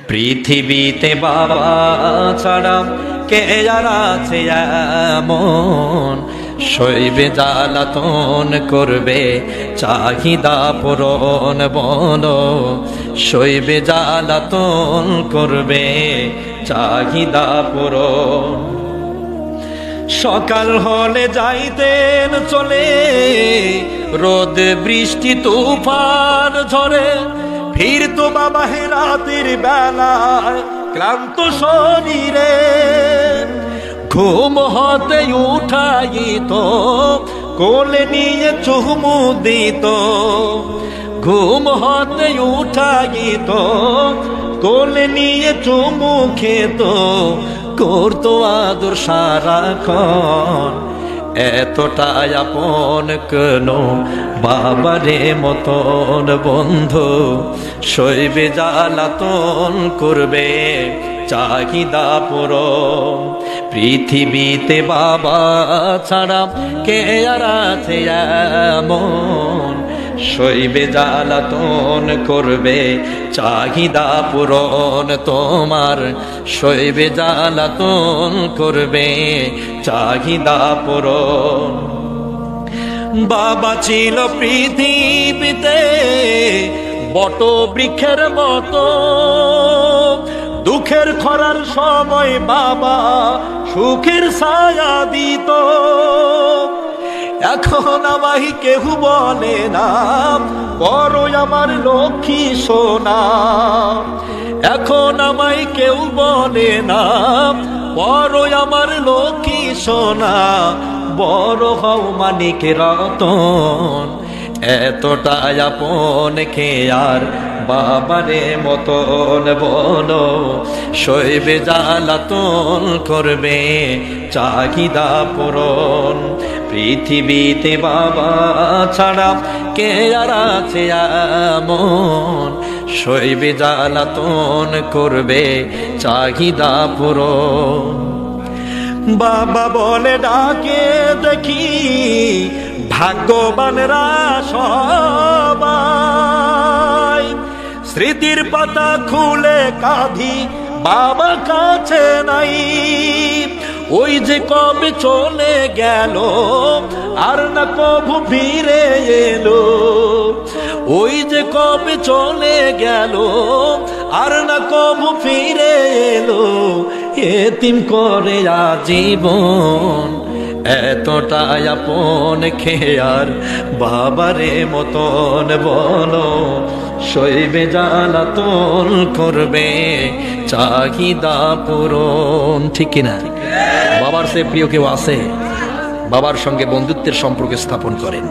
পৃথিবীতে বাবা ছাড়া কে আর আছে এমন, শৈবে জ্বালাতন করবে চাহিদা পূরণ। বলো শৈবে জ্বালাতন করবে চাহিদা পূরণ। সকাল হলে যাইতেন চলে, রোদ বৃষ্টি তুফান ঝরে, ফিরতো বাবা রাতের বেলায় ক্লান্ত শরীরে। ঘুম হতে উঠাইত, কোলে নিয়ে চুমু দিত। ঘুম হতে উঠাইত, কোলে নিয়ে চুমু খেত, করতো আদর সারাক্ষণ। এতটাই আপন কেন বাবারে মতন বন্ধু, শৈবে জ্বালাতন করবে চাহিদা পূরণ। পৃথিবীতে বাবা ছাড়া কে আর আছে এমন, শৈবে জ্বালাতন করবে চাহিদা পূরণ। তোমার শৈবে জ্বালাতন করবে চাহিদা পূরণ। বাবা ছিল পৃথিবীতে বট বৃক্ষের মতো, দুঃখের খরার সময় বাবা সুখের ছায়া দিত। এখন আমায় কেউ বলে না বড় আমার লক্ষ্মী সোনা। এখন আমায় কেউ বলে না বড় আমার লক্ষ্মী সোনা, বড় হও মানিক রতন। এতটাই আপন কে আর বাবারে মতন বলো, শৈবে জ্বালাতন করবে চাহিদা পূরণ। পৃথিবীতে বাবা ছাড়া কে আর আছে এমন, শৈবে জ্বালাতন করবে চাহিদা পূরণ। বাবা বলে ডাকে দেখি ভাগ্যবানরা সবাই, স্মৃতির পাতা খুলে কাঁদি বাবা কাছে নাই। ওই যে কবে চলে গেল আর না কবু ফিরে এলো, ওই যে কবে চলে গেল আর না কবু ফিরে এলো, এতিম করে আজীবন। এতটাই আপন কে আর বাবারে মতন বলো, শৈবে জ্বালাতন করবে চাহিদা পূরণ। ঠিক কিনা? বাবার সে প্রিয় কেউ আছে? বাবার সঙ্গে বন্ধুত্বের সম্পর্ক স্থাপন করেন।